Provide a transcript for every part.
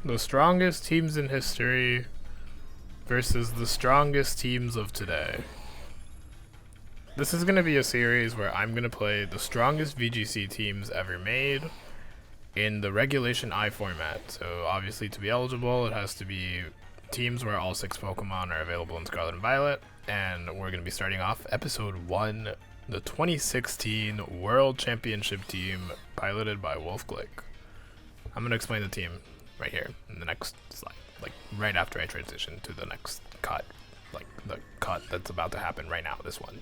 The strongest teams in history versus the strongest teams of today. This is going to be a series where I'm going to play the strongest VGC teams ever made in the Regulation I format. So obviously to be eligible, it has to be teams where all 6 Pokemon are available in Scarlet and Violet. And we're going to be starting off episode 1, the 2016 World Championship team piloted by Wolfe Glick. I'm going to explain the team right here in the next slide, like right after I transition to the next cut, like the cut that's about to happen right now, this one.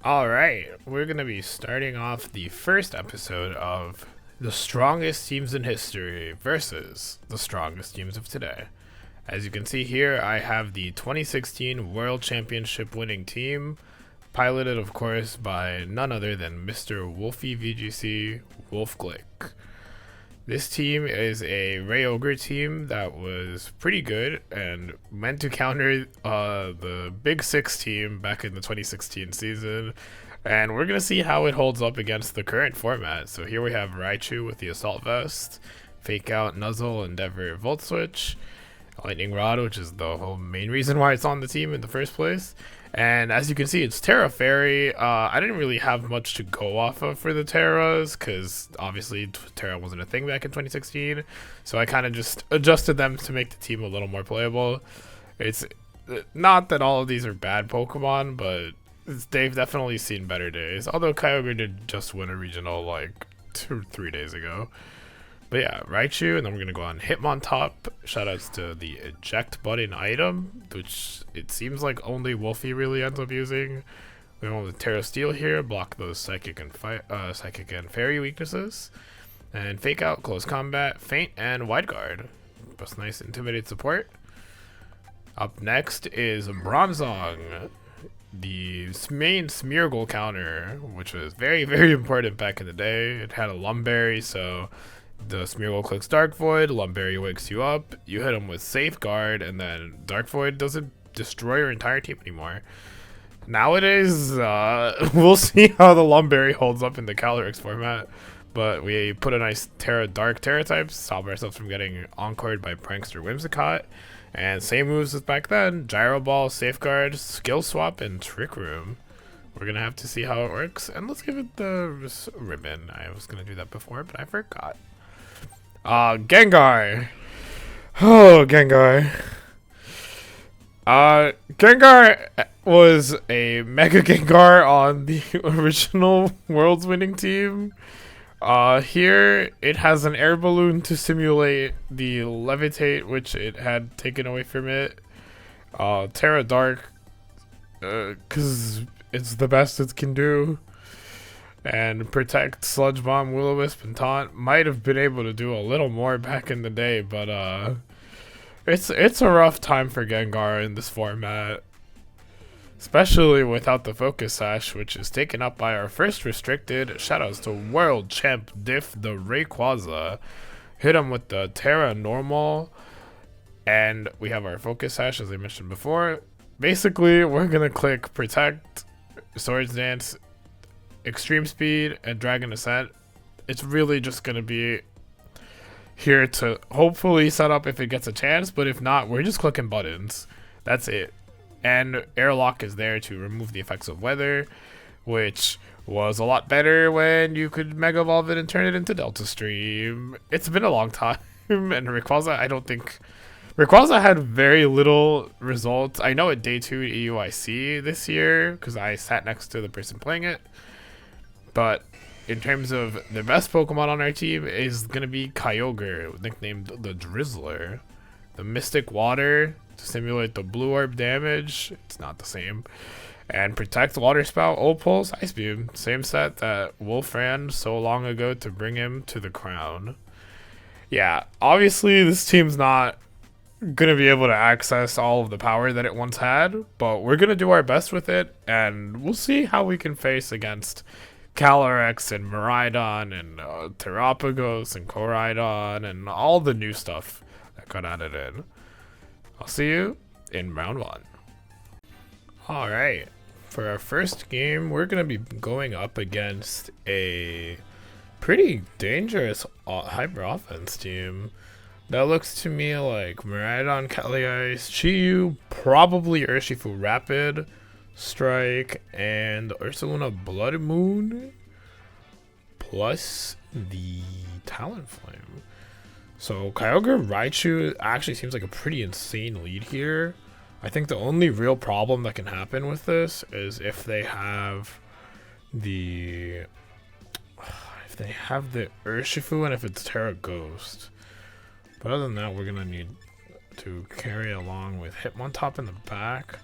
Alright, we're going to be starting off the first episode of the strongest teams in history versus the strongest teams of today. As you can see here, I have the 2016 World Championship winning team, piloted of course by none other than Mr. Wolfe VGC, Wolfe Glick. This team is a Kyogre team that was pretty good and meant to counter the Big Six team back in the 2016 season. And we're going to see how it holds up against the current format. So here we have Raichu with the Assault Vest, Fake Out, Nuzzle, Endeavor, Volt Switch, Lightning Rod, which is the whole main reason why it's on the team in the first place. And as you can see, it's Terra Fairy. I didn't really have much to go off of for the Terras, because obviously Terra wasn't a thing back in 2016. So I kind of just adjusted them to make the team a little more playable. It's not that all of these are bad Pokemon, but they've definitely seen better days. Although Kyogre did just win a regional like 2-3 days ago. But yeah, Raichu, and then we're going to go on Hitmontop. Shoutouts to the eject button item, which it seems like only Wolfe really ends up using. We want the Terra Steel here, block those Psychic and Fairy weaknesses. And Fake Out, Close Combat, Feint, and Wide Guard. Plus nice Intimidate support. Up next is Bronzong, the main Smeargle counter, which was very, very important back in the day. It had a Lumberry, so the Smeargle clicks Dark Void, Lumberry wakes you up, you hit him with Safeguard, and then Dark Void doesn't destroy your entire team anymore. Nowadays, we'll see how the Lumberry holds up in the Calyrex format, but we put a nice Dark Terra types, stop ourselves from getting encored by Prankster Whimsicott, and same moves as back then, Gyro Ball, Safeguard, Skill Swap, and Trick Room. We're gonna have to see how it works, and let's give it the ribbon. I was gonna do that before, but I forgot. Gengar. Oh, Gengar. Gengar was a Mega Gengar on the original World's winning team. Here it has an air balloon to simulate the Levitate, which it had taken away from it. Terra Dark, cause it's the best it can do. And Protect, Sludge Bomb, Will-O-Wisp, and Taunt might have been able to do a little more back in the day, but it's a rough time for Gengar in this format, especially without the Focus Sash, which is taken up by our first restricted. Shoutouts to World Champ Diff, the Rayquaza. Hit him with the Terra Normal, and we have our Focus Sash, as I mentioned before. Basically, we're gonna click Protect, Swords Dance, Extreme Speed, and Dragon Ascent. It's really just going to be here to hopefully set up if it gets a chance, but if not, we're just clicking buttons. That's it. And Airlock is there to remove the effects of weather, which was a lot better when you could Mega Evolve it and turn it into Delta Stream. It's been a long time, and Rayquaza had very little results. I know at Day 2 EUIC this year, because I sat next to the person playing it. But in terms of the best Pokemon on our team is going to be Kyogre, nicknamed the Drizzler. The Mystic Water to simulate the Blue Orb damage. It's not the same. And Protect, Water Spout, Ult Pulse, Ice Beam. Same set that Wolfe ran so long ago to bring him to the crown. Yeah, obviously this team's not going to be able to access all of the power that it once had, but we're going to do our best with it, and we'll see how we can face against Calyrex and Miraidon and Terapagos and Koraidon and all the new stuff that got added in. I'll see you in round 1. Alright, for our first game, we're going to be going up against a pretty dangerous hyper offense team. That looks to me like Miraidon, Kelly Ice, Chiyu, probably Urshifu Rapid Strike, and Ursaluna Blood Moon, plus the Talonflame. So Kyogre Raichu actually seems like a pretty insane lead here. I think the only real problem that can happen with this is if they have the Urshifu and if it's Terra Ghost. But other than that, we're gonna need to carry along with Hitmontop in the back.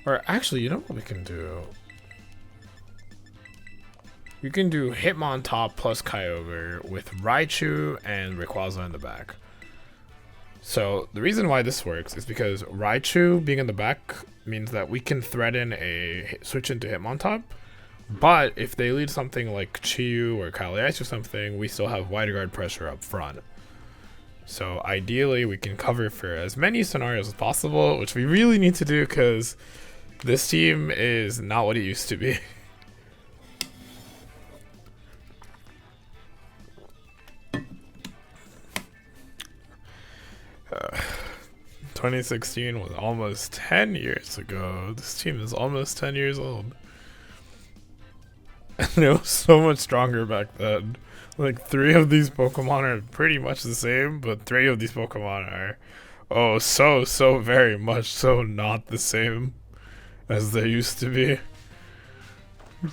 Or actually, you know what we can do? You can do Hitmontop plus Kyogre with Raichu and Rayquaza in the back. So the reason why this works is because Raichu being in the back means that we can threaten a switch into Hitmontop. But if they lead something like Chiyu or Kali Ice or something, we still have wide guard pressure up front. So ideally, we can cover for as many scenarios as possible, which we really need to do because this team is not what it used to be. 2016 was almost 10 years ago. This team is almost 10 years old. And it was so much stronger back then. Like, 3 of these Pokemon are pretty much the same, but 3 of these Pokemon are, oh, so very much so not the same as they used to be.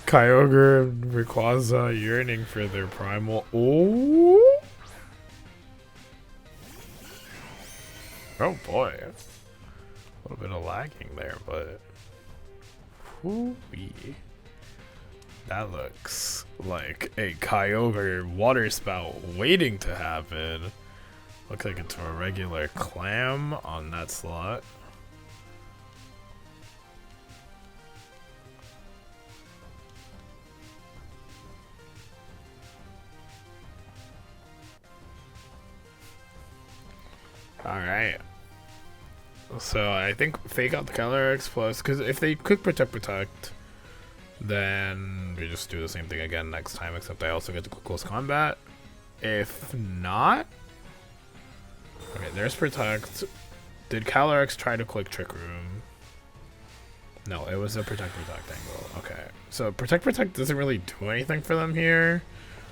Kyogre and Rayquaza yearning for their primal. Oh! Oh boy. A little bit of lagging there, but whoo-wee. That looks like a Kyogre water spout waiting to happen. Looks like it's a regular clam on that slot. Alright. So I think fake out the Calyrex plus, because if they quick protect, then we just do the same thing again next time, except I also get to close combat. If not, okay, there's protect. Did Calyrex try to click Trick Room? No, it was a protect angle. Okay, so protect doesn't really do anything for them here,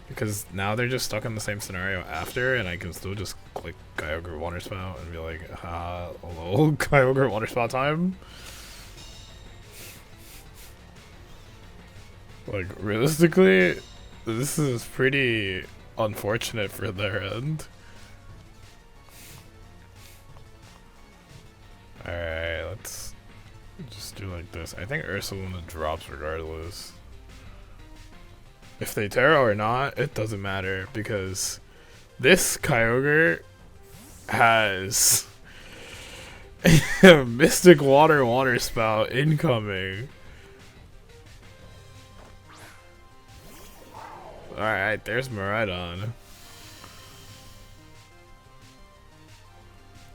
because now they're just stuck in the same scenario after, and I can still just click Kyogre Water Spout and be like, hello, Kyogre Water Spout time. Like, realistically, this is pretty unfortunate for their end. Alright, let's just do like this. I think Ursaluna drops regardless. If they Terra or not, it doesn't matter, because this Kyogre has a Mystic Water Spout incoming. Alright, there's Miraidon. I'm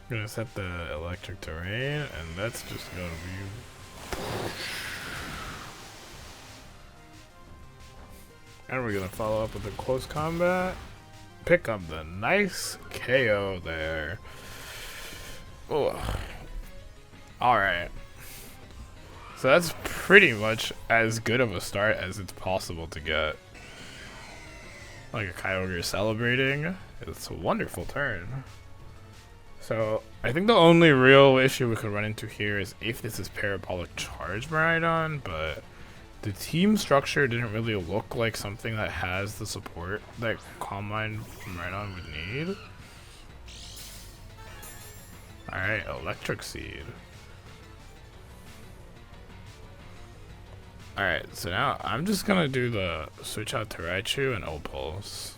gonna set the electric terrain, and that's just gonna be... And we're gonna follow up with a close combat. Pick up the nice KO there. Alright. So that's pretty much as good of a start as it's possible to get. Like a Kyogre celebrating. It's a wonderful turn. So I think the only real issue we could run into here is if this is Parabolic Charge Miraidon, but the team structure didn't really look like something that has the support that Calm Mind Miraidon would need. Alright, Electric Seed. Alright, so now I'm just gonna do the switch out to Raichu and Opals.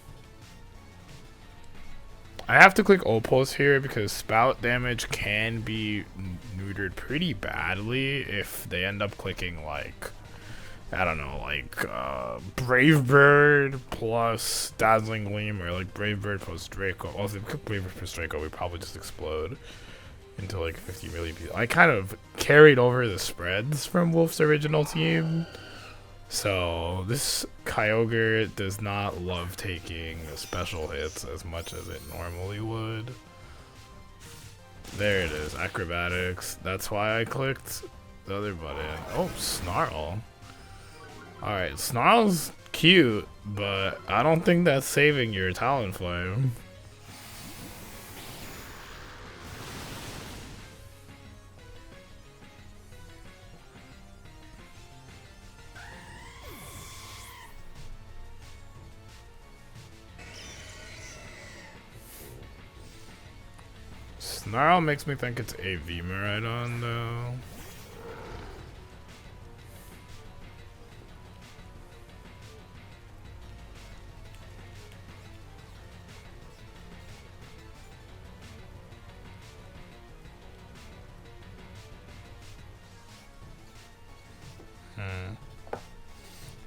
I have to click Opals here because spout damage can be neutered pretty badly if they end up clicking, like, I don't know, like Brave Bird plus Dazzling Gleam, or like Brave Bird plus Draco. Well, if they click Brave Bird plus Draco, we probably just explode into like 50 million people. I kind of carried over the spreads from Wolfe's original team, So this Kyogre does not love taking special hits as much as it normally would. There it is, acrobatics. That's why I clicked the other button. Oh, Snarl. Alright, Snarl's cute, but I don't think that's saving your Talonflame. Snarl makes me think it's a Vmaridon though.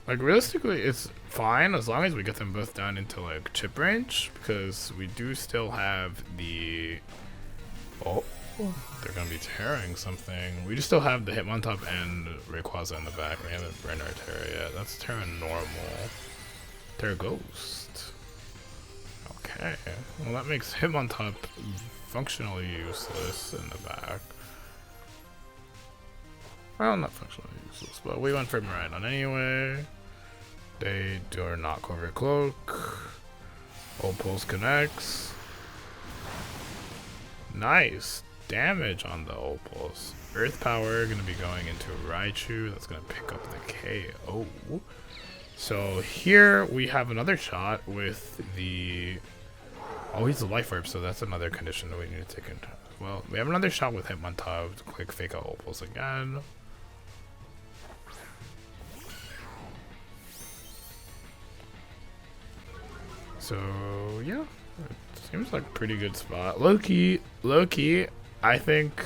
Like, realistically, it's fine as long as we get them both down into, like, chip range, because we do still have the... Oh, they're gonna be tearing something. We just still have the Hitmontop and Rayquaza in the back. We haven't burned our Terra yet. That's Terra normal. Terra Ghost. Okay. Well, that makes Hitmontop functionally useless in the back. Well, not functionally useless, but we went for Miraidon anyway. They do not cover cloak. Opals connects. Nice damage on the Opals. Earth Power gonna be going into Raichu. That's gonna pick up the KO. So here we have another shot with the... Oh, he's a Life Orb, so that's another condition that we need to take into. Well, we have another shot with Hitmontop to quick fake out Opals again. So yeah, it seems like a pretty good spot. Low key, I think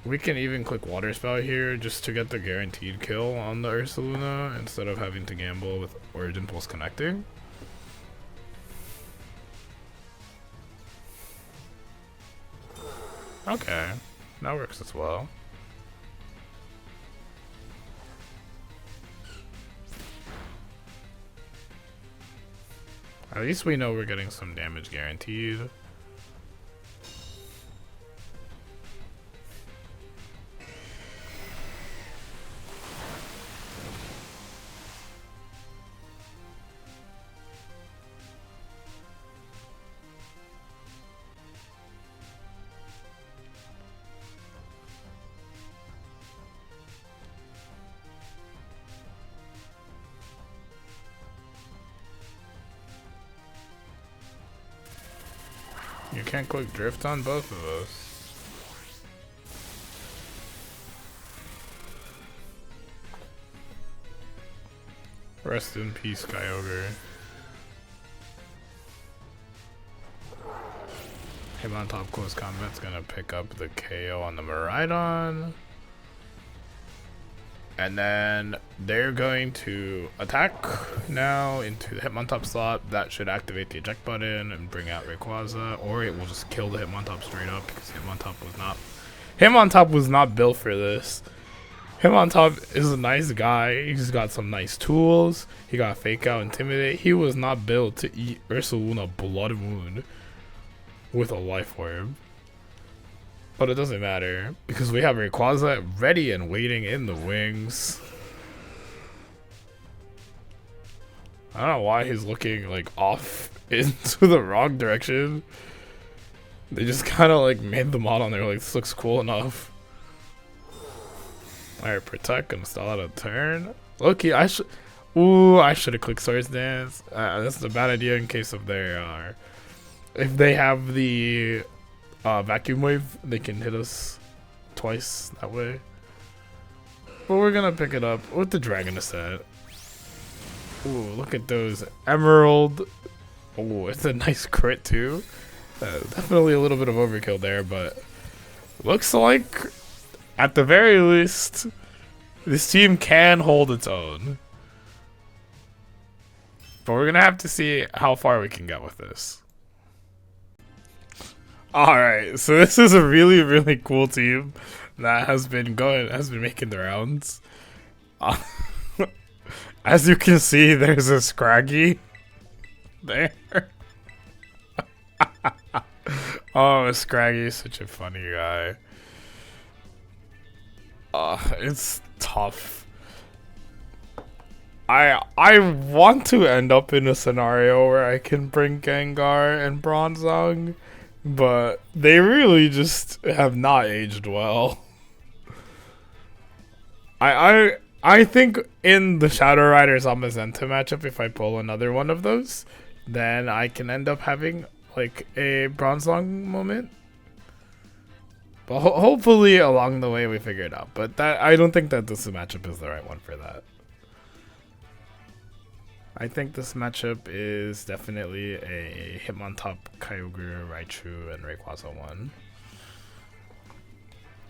we can even click Water Spell here just to get the guaranteed kill on the Ursaluna instead of having to gamble with Origin Pulse connecting. Okay, that works as well. At least we know we're getting some damage guaranteed. You can't click drift on both of us. Rest in peace, Kyogre. Hitmontop close combat's gonna pick up the KO on the Miraidon. And then they're going to attack now into the Hitmontop slot. That should activate the eject button and bring out Rayquaza, or it will just kill the Hitmontop straight up because Hitmontop was not built for this. Hitmontop is a nice guy. He's got some nice tools. He got Fake Out, Intimidate. He was not built to eat Ursaluna Blood Moon with a Life Orb. But it doesn't matter, because we have Rayquaza ready and waiting in the wings. I don't know why he's looking, like, off into the wrong direction. They just kind of, like, made the mod on there, like, this looks cool enough. Alright, Protect, gonna stall out a turn. Loki, I should have clicked Swords Dance. That's a bad idea in case of their, if they have the... Vacuum Wave, they can hit us twice that way. But we're gonna pick it up with the Dragon set. Ooh, look at those Emerald. Ooh, it's a nice crit too. Definitely a little bit of overkill there, but looks like at the very least this team can hold its own. But we're gonna have to see how far we can get with this. Alright, so this is a really, really cool team that has been making the rounds. Uh, as you can see, there's a Scraggy there. Oh, Scraggy is such a funny guy. It's tough. I want to end up in a scenario where I can bring Gengar and Bronzong, but they really just have not aged well. I think in the Shadow Riders Amazenta matchup, if I pull another one of those, then I can end up having like a Bronzong moment. But hopefully along the way we figure it out. But that I don't think that this matchup is the right one for that. I think this matchup is definitely a Hitmontop, Kyogre, Raichu, and Rayquaza one.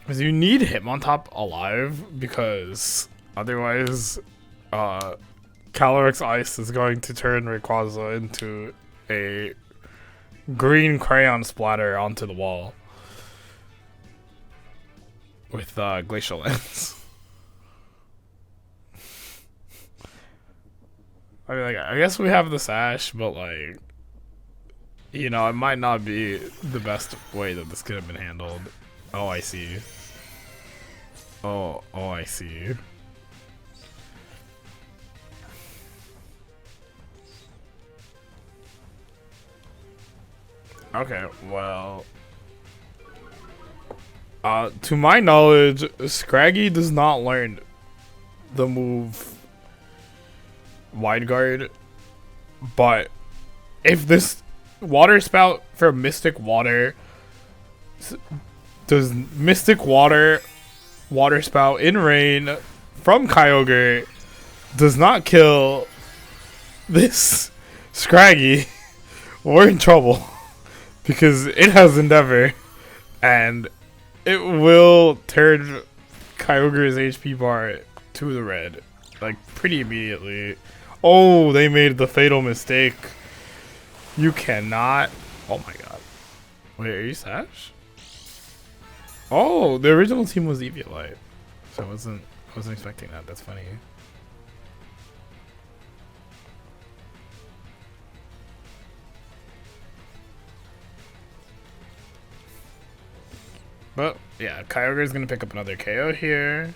Because you need Hitmontop alive, because otherwise Calyrex Ice is going to turn Rayquaza into a green crayon splatter onto the wall with Glacial Lens. I mean, like, I guess we have the Sash, but like, you know, it might not be the best way that this could have been handled. Oh, I see. Oh, I see. Okay, well, to my knowledge, Scraggy does not learn the move Wide Guard, but if this Water Spout from Mystic Water does Mystic Water Spout in Rain from Kyogre does not kill this Scraggy, we're in trouble because it has Endeavor and it will turn Kyogre's HP bar to the red like pretty immediately. Oh, they made the fatal mistake. You cannot. Oh my god. Wait, are you Sash? Oh, the original team was Eviolite. So I wasn't expecting that. That's funny. But yeah, Kyogre is gonna pick up another KO here.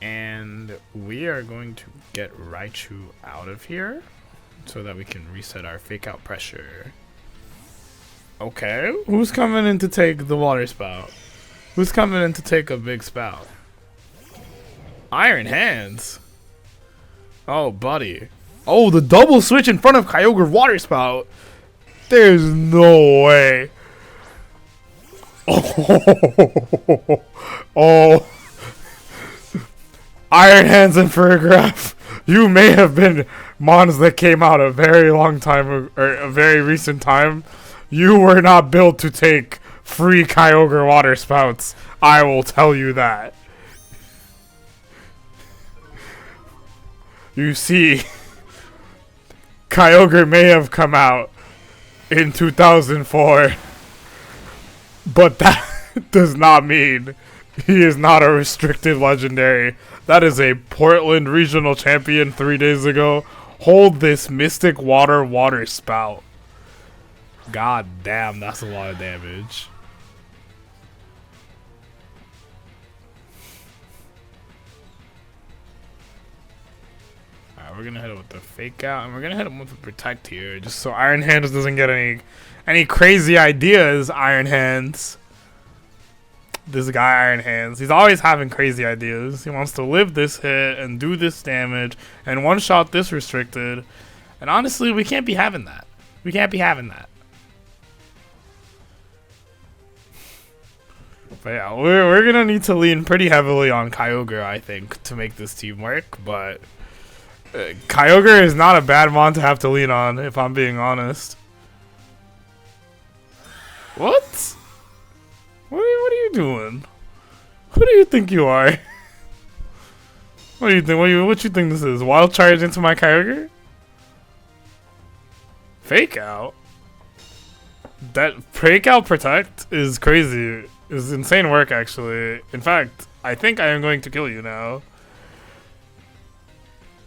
And we are going to get Raichu out of here so that we can reset our fake out pressure. Okay, who's coming in to take the Water Spout? Who's coming in to take a big spout? Iron Hands. Oh, buddy. Oh, the double switch in front of Kyogre Water Spout. There's no way. Oh. Oh. Iron Hands and Ferrograph, you may have been mons that came out a very long time, or a very recent time. You were not built to take free Kyogre Water Spouts. I will tell you that. You see, Kyogre may have come out in 2004, but that does not mean he is not a restricted legendary. That is a Portland regional champion 3 days ago. Hold this Mystic Water Spout. God damn, that's a lot of damage. Alright, we're gonna hit it with the fake out, and we're gonna hit him with the protect here, just so Iron Hands doesn't get any crazy ideas. Iron Hands. This guy Iron Hands, he's always having crazy ideas. He wants to live this hit and do this damage and one shot this restricted. And honestly, we can't be having that. We can't be having that. But yeah, we're gonna need to lean pretty heavily on Kyogre, I think, to make this team work. But Kyogre is not a bad mon to have to lean on, if I'm being honest. What? What are you doing? Who do you think you are? What do you think? What you think this is? Wild charge into my Kyogre? Fake out? That fake out protect is crazy. Is insane work actually. In fact, I think I am going to kill you now.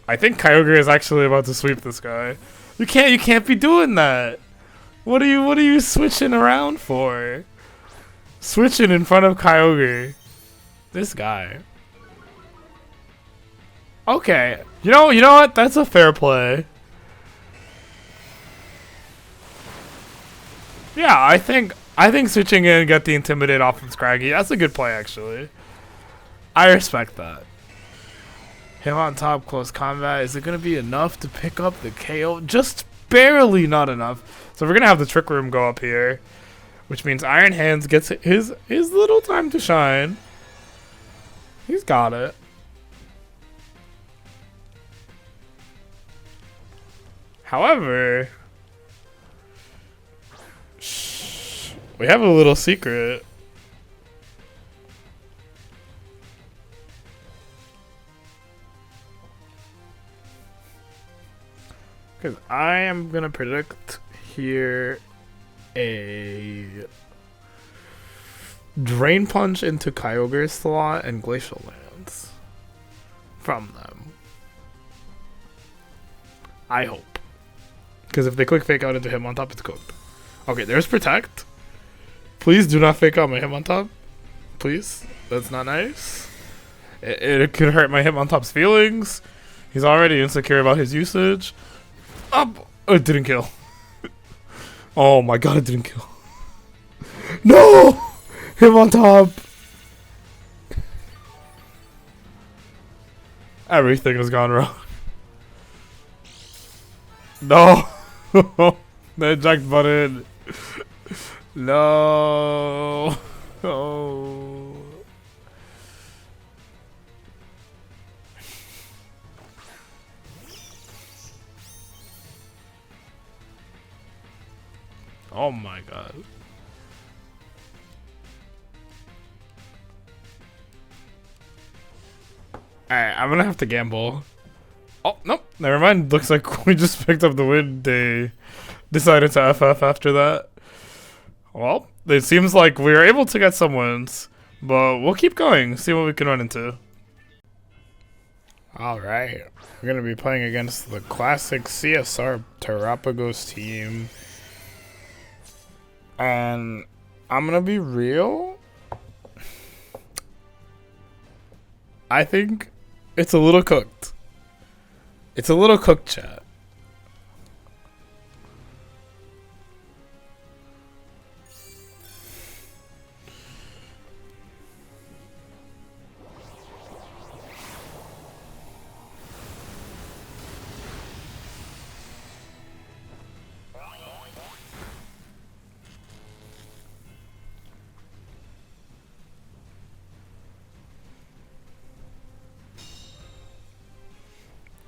I think Kyogre is actually about to sweep this guy. You can't be doing that. What are you switching around for? Switching in front of Kyogre. This guy. Okay. You know what? That's a fair play. Yeah, I think switching in, get the Intimidate off of Scraggy. That's a good play, actually. I respect that. Him on top, close combat. Is it going to be enough to pick up the KO? Just barely not enough. So we're going to have the Trick Room go up here. Which means Iron Hands gets his little time to shine. He's got it. However, we have a little secret. Because I am going to predict here a Drain Punch into Kyogre's slot and Glacial Lance from them. I hope. Because if they quick fake out into him on top, it's cooked. Okay, there's Protect. Please do not fake out my him on top. Please. That's not nice. It could hurt my him on top's feelings. He's already insecure about his usage. Up! Oh, it didn't kill. Oh my god, it didn't kill. No! Him on top! Everything has gone wrong. No! The eject button. No. Oh. Oh my god. Alright, I'm gonna have to gamble. Oh, nope, never mind. Looks like we just picked up the win. They decided to FF after that. Well, it seems like we were able to get some wins, but we'll keep going, see what we can run into. Alright, we're gonna be playing against the classic CSR Terrapagos team. And I'm gonna be real. I think it's a little cooked. It's a little cooked, chat.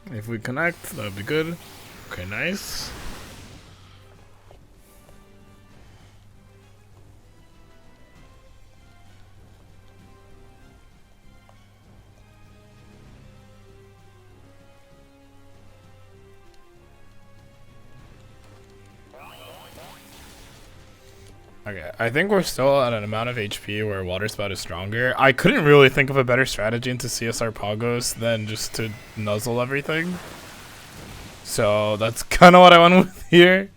If we connect, that'd be good. Okay, nice. Okay, I think we're still at an amount of HP where Water Spout is stronger. I couldn't really think of a better strategy into CSR Pagos than just to nuzzle everything. So that's kind of what I went with here.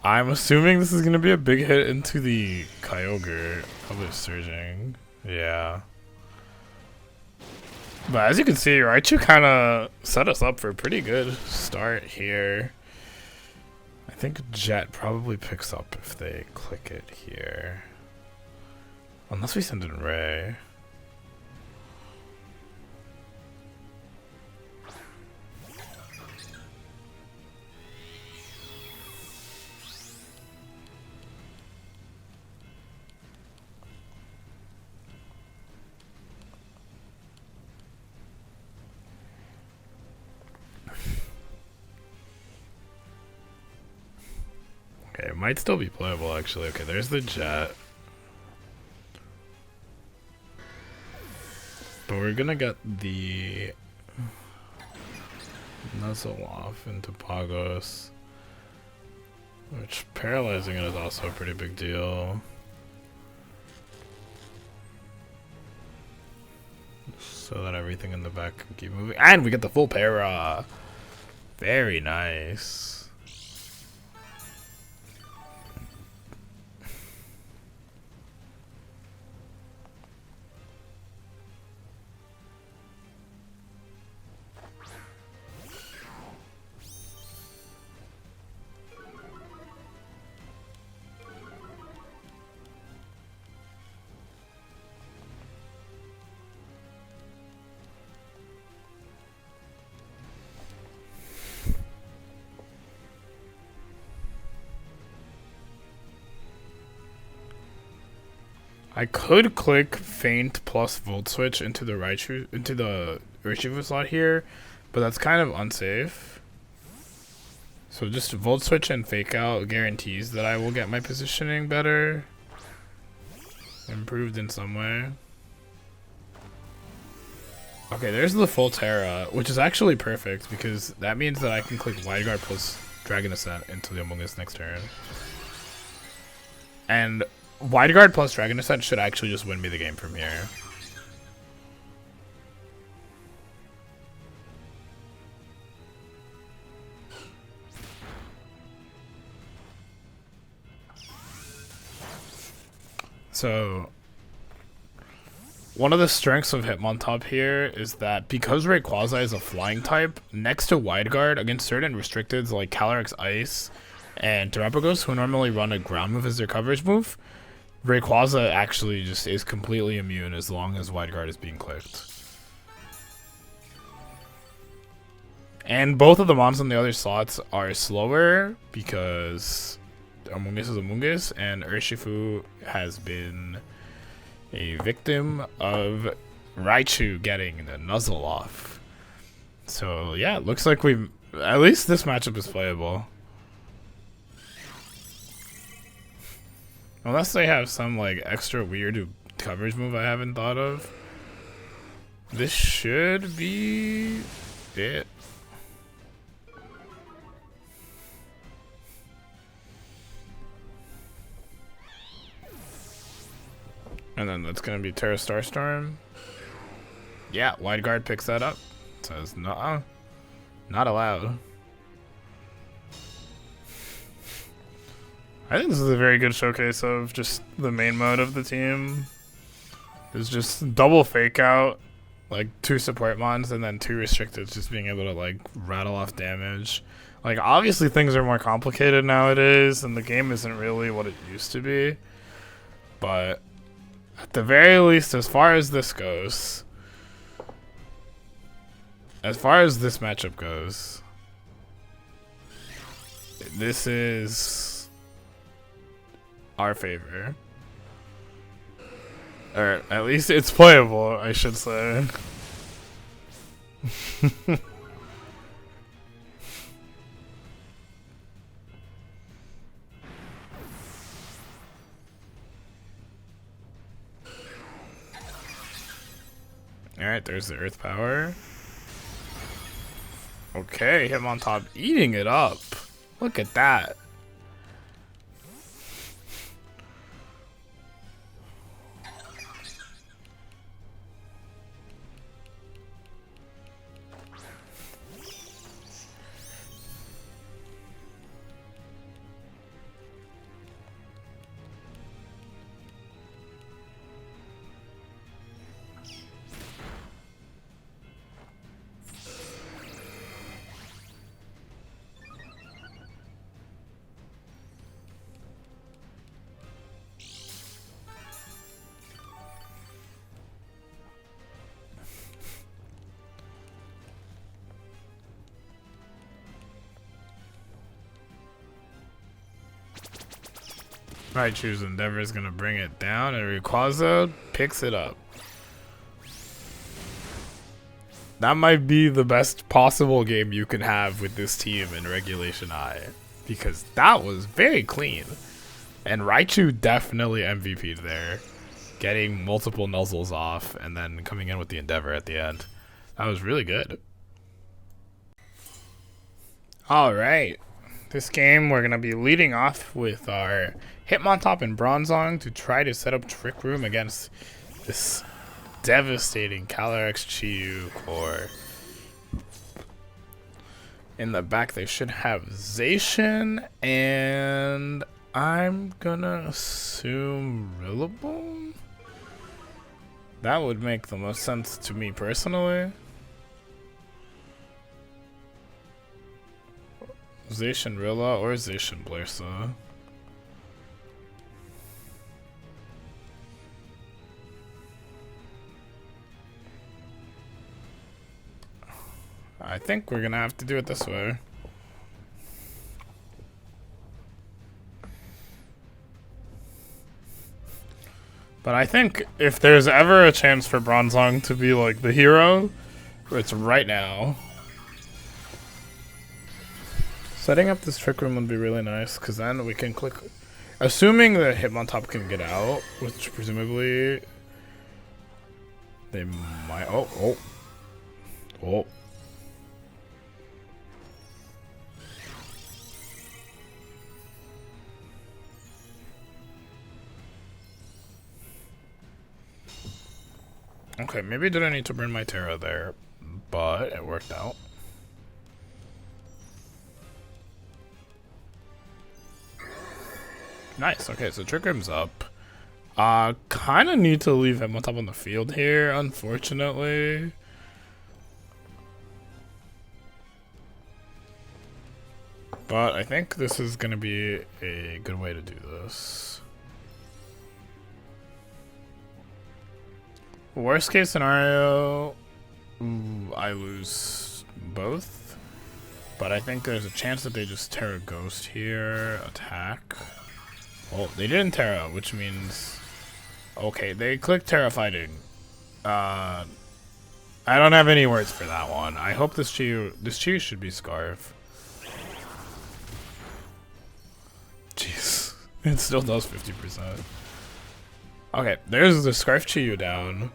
I'm assuming this is going to be a big hit into the Kyogre. Probably Surging. Yeah. But as you can see, Raichu kind of set us up for a pretty good start here. I think Jet probably picks up if they click it here. Unless we send in Ray. Okay, it might still be playable actually. Okay, there's the Jet. But we're gonna get the Nuzzle off into Pagos. Which paralyzing it is also a pretty big deal. so that everything in the back can keep moving. And we get the full para. Very nice. I could click Feint plus Volt Switch into the Urshifu slot here, but that's kind of unsafe. So just Volt Switch and Fake Out guarantees that I will get my positioning better. Improved in some way. Okay, there's the full Terra, which is actually perfect because that means that I can click Wide Guard plus Dragon Ascent into the Among Us next turn. And Wide Guard plus Dragon Ascent should actually just win me the game from here. So, one of the strengths of Hitmontop here is that because Rayquaza is a flying type, next to Wide Guard against certain restricteds like Calyrex Ice and Terapagos, who normally run a ground move as their coverage move, Rayquaza actually just is completely immune as long as Wide Guard is being clicked. And both of the mons on the other slots are slower because Among Us is Among Us, and Urshifu has been a victim of Raichu getting the nuzzle off. So yeah, it looks like at least this matchup is playable. Unless they have some like extra weird coverage move I haven't thought of. This should be it. And then that's gonna be Terra Starstorm. Yeah, Wide Guard picks that up. Says no, not allowed. I think this is a very good showcase of just the main mode of the team. It's just double Fake Out, like 2 support mons, and then 2 restricted, just being able to like rattle off damage. Like obviously things are more complicated nowadays, and the game isn't really what it used to be. But at the very least, as far as this goes, as far as this matchup goes, this is our favor. Or at least it's playable, I should say. Alright, there's the Earth Power. Okay, Hitmontop eating it up. Look at that. Raichu's Endeavor is going to bring it down, and Rayquaza picks it up. That might be the best possible game you can have with this team in Regulation I, because that was very clean. And Raichu definitely MVP'd there, getting multiple nuzzles off and then coming in with the Endeavor at the end. That was really good. Alright, this game we're going to be leading off with our Hitmontop and Bronzong to try to set up Trick Room against this devastating Calyrex Chiyu core. In the back, they should have Zacian, and I'm gonna assume Rillaboom? That would make the most sense to me personally. Zacian Rilla or Zacian Blursa. I think we're gonna have to do it this way. But I think if there's ever a chance for Bronzong to be like the hero, it's right now. Setting up this Trick Room would be really nice, because then we can click... Assuming that Hitmontop can get out, which presumably... They might... Oh. Okay, maybe I didn't need to burn my Terra there, but it worked out. Nice, okay, so Trick Room's up. Kinda need to leave him on top on the field here, unfortunately. But I think this is gonna be a good way to do this. Worst case scenario, I lose both. But I think there's a chance that they just Terra Ghost here, attack. Oh, they didn't Terra, which means... Okay, they clicked Terra Fighting. I don't have any words for that one. I hope this Chiyu should be Scarf. Jeez. It still does 50%. Okay, there's the Scarf Chiyu down.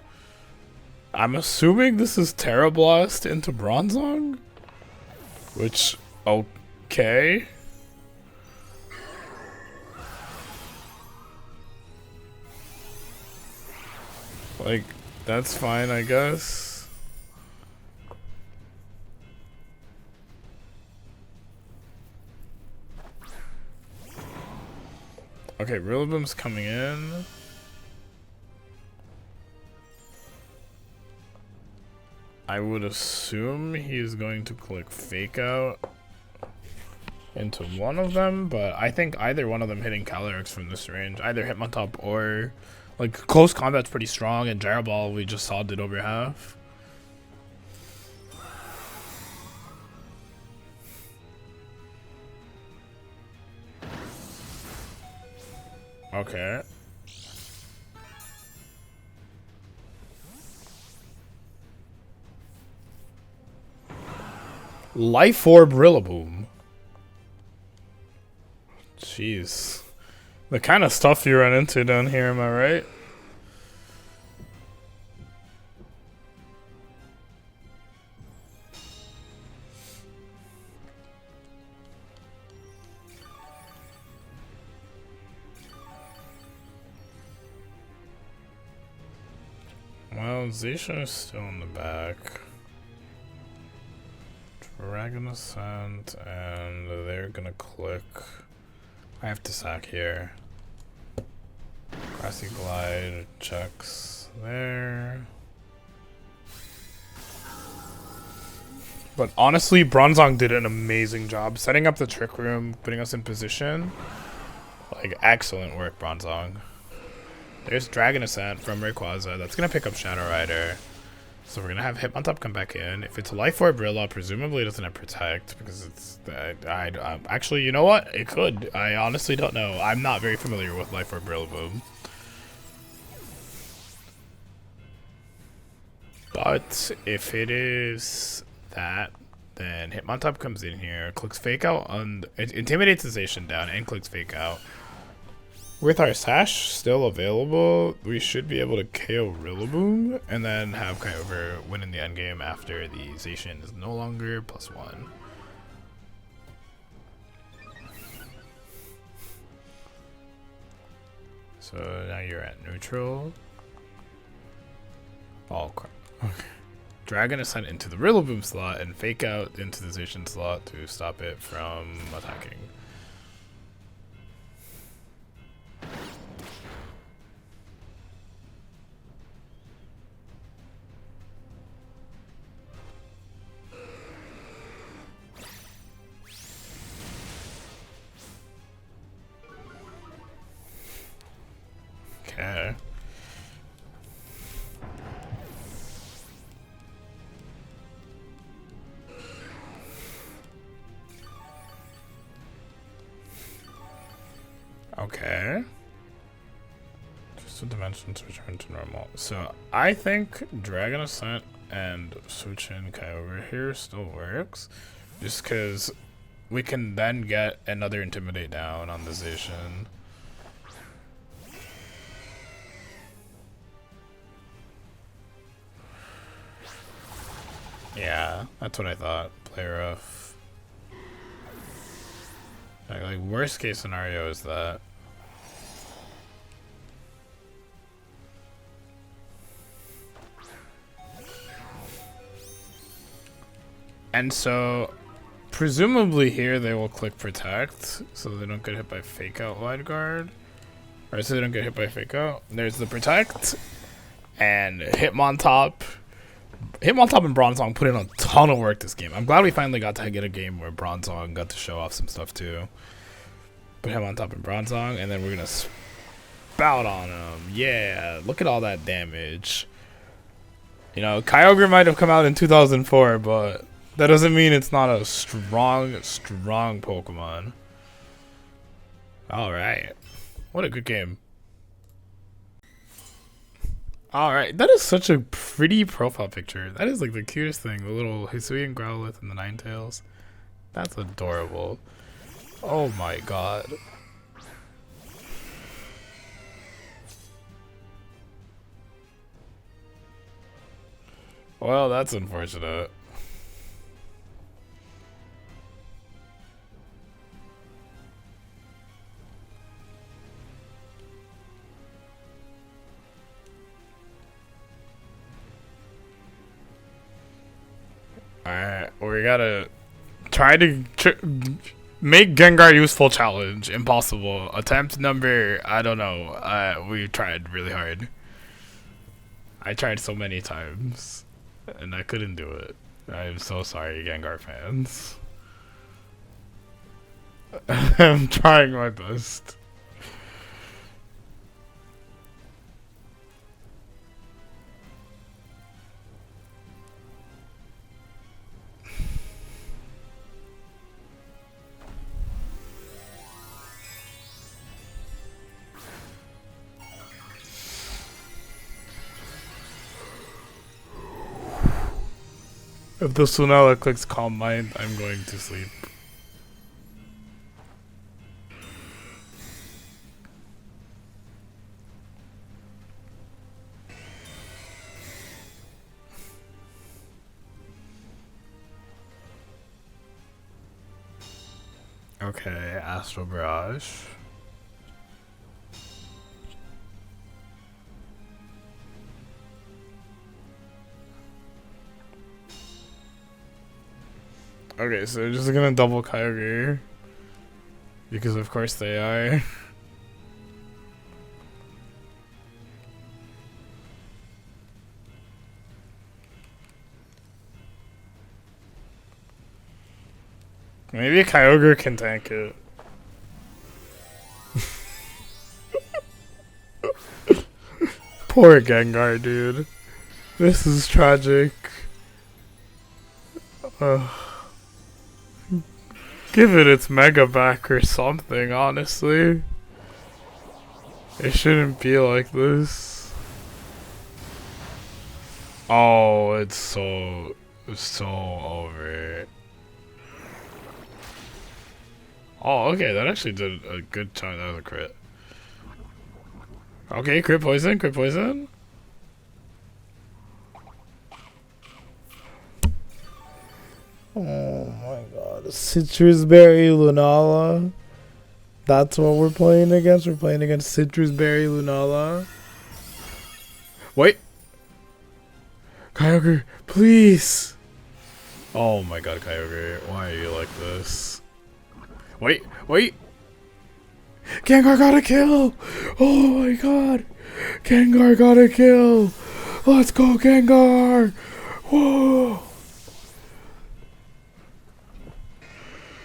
I'm assuming this is Terra Blast into Bronzong? Which, okay. Like, that's fine, I guess. Okay, Rillaboom's coming in. I would assume he's going to click Fake Out into one of them, but I think either one of them hitting Calyrex from this range, either Hitmontop or... Like, close combat's pretty strong, and Gyro Ball we just saw did over half. Okay. Life Orb Rillaboom. Jeez. The kind of stuff you run into down here, am I right? Well, Zacian is still in the back. Dragon Ascent, and they're gonna click. I have to sack here. Grassy Glide checks there. But honestly, Bronzong did an amazing job setting up the Trick Room, putting us in position. Like, excellent work, Bronzong. There's Dragon Ascent from Rayquaza. That's going to pick up Shadow Rider. So we're going to have Hitmontop come back in. If it's Life Orb Rilla, presumably it doesn't have Protect, because it's... actually, you know what? It could. I honestly don't know. I'm not very familiar with Life Orb Rillaboom. But if it is that, then Hitmontop comes in here, clicks Fake Out on... It intimidates the Zacian down and clicks Fake Out. With our Sash still available, we should be able to KO Rillaboom and then have Kyogre win in the endgame after the Zacian is no longer +1. So now you're at neutral. Oh crap. Okay. Dragon is sent into the Rillaboom slot and Fake Out into the Zacian slot to stop it from attacking. Okay. Okay. Just the dimensions return to normal. So I think Dragon Ascent and switching Kyogre here still works. Just because we can then get another Intimidate down on the Zacian. Yeah, that's what I thought. Play rough. Like worst case scenario is that. And so, presumably here they will click Protect, so they don't get hit by Fake Out Wide Guard. Or so they don't get hit by Fake Out. There's the Protect, and Hitmontop. Hitmontop and Bronzong put in a ton of work this game. I'm glad we finally got to get a game where Bronzong got to show off some stuff too. Put Hitmontop and Bronzong, and then we're gonna spout on him. Yeah, look at all that damage. You know, Kyogre might have come out in 2004, but that doesn't mean it's not a strong Pokemon. Alright. What a good game. Alright, that is such a pretty profile picture. That is like the cutest thing. The little Hisuian Growlithe and the Ninetales. That's adorable. Oh my god. Well, that's unfortunate. Alright, we gotta try to make Gengar useful challenge. Impossible. Attempt number, I don't know. We tried really hard. I tried so many times, and I couldn't do it. I'm so sorry, Gengar fans. I'm trying my best. If the Sunella clicks Calm Mind, I'm going to sleep. Okay, Astral Barrage. Okay, so they're just gonna double Kyogre. Because of course they are. Maybe a Kyogre can tank it. Poor Gengar, dude. This is tragic. Give it its Mega back or something, honestly. It shouldn't be like this. Oh, it's so over. Oh, okay, that actually did a good chunk. That was a crit. Okay, crit poison, crit poison. Oh my god. Citrus Berry Lunala. That's what we're playing against. We're playing against Citrus Berry Lunala. Wait. Kyogre, please. Oh my god, Kyogre, why are you like this? Wait. Gengar got a kill! Oh my god! Gengar got a kill! Let's go, Gengar! Whoa!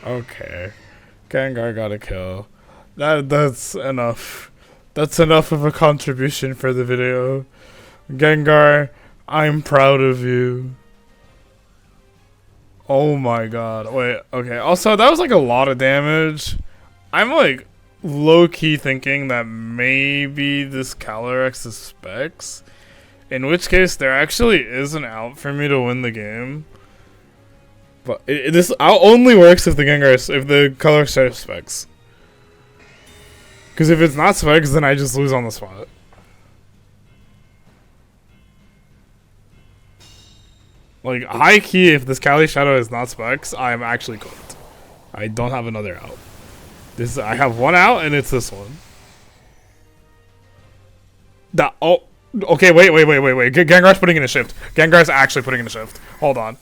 Okay. Gengar got a kill. That's enough. That's enough of a contribution for the video. Gengar, I'm proud of you. Oh my god. Wait, okay. Also, that was like a lot of damage. I'm like low-key thinking that maybe this Calyrex is Specs. In which case, there actually is an out for me to win the game. But this out only works if the Calyrex is Specs. Because if it's not Specs, then I just lose on the spot. Like, high key, if this Cali Shadow is not Specs, I'm actually cooked. I don't have another out. I have one out, and it's this one. Okay, wait. Gengar's putting in a shift. Gengar's actually putting in a shift. Hold on.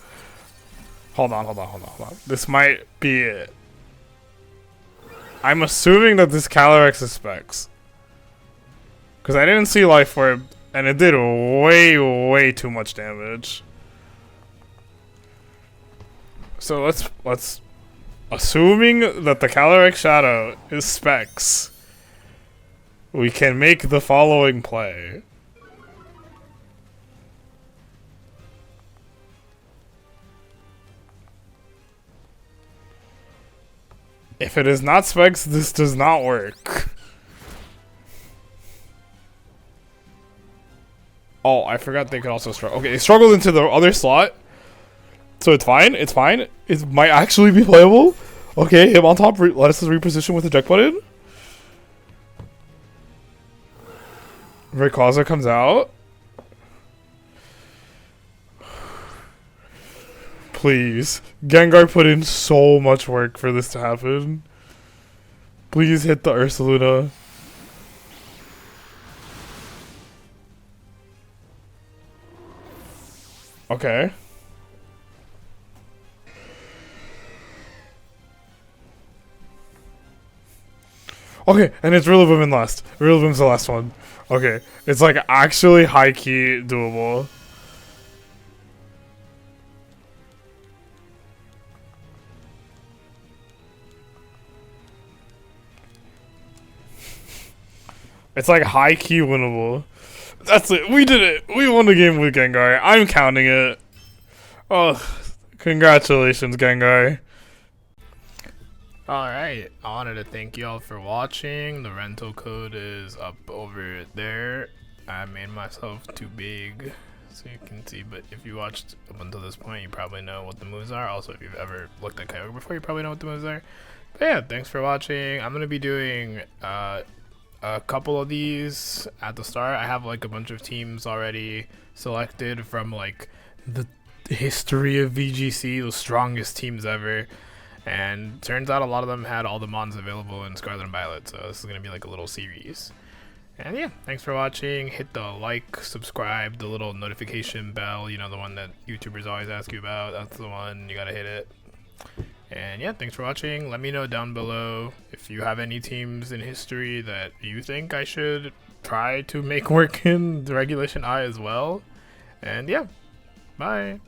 This might be it. I'm assuming that this Calyrex is Specs. Because I didn't see Life Orb, and it did way too much damage. So let's assuming that the Calyrex Shadow is Specs, we can make the following play. If it is not Specs, this does not work. Oh, I forgot they could also struggle. Okay, they struggled into the other slot. So it's fine. It might actually be playable. Okay, him on top. Let us reposition with the eject button. Rayquaza comes out. Please. Gengar put in so much work for this to happen. Please hit the Ursaluna. Okay. Okay, and it's Rillaboom last. Rillaboom's the last one. Okay, it's like actually high-key doable. It's like high-key winnable. That's it. We did it. We won the game with Gengar. I'm counting it. Oh, congratulations, Gengar. Alright, I wanted to thank you all for watching. The rental code is up over there. I made myself too big so you can see, but if you watched up until this point, you probably know what the moves are. Also, if you've ever looked at Kyogre before, you probably know what the moves are. But yeah, thanks for watching. I'm going to be doing a couple of these at the start. I have like a bunch of teams already selected from like the history of VGC, the strongest teams ever. And turns out a lot of them had all the mons available in Scarlet and Violet, so this is going to be like a little series. And yeah, thanks for watching. Hit the like, subscribe, the little notification bell, you know, the one that YouTubers always ask you about. That's the one, you gotta hit it. And yeah, thanks for watching. Let me know down below if you have any teams in history that you think I should try to make work in the Regulation I as well. And yeah, bye.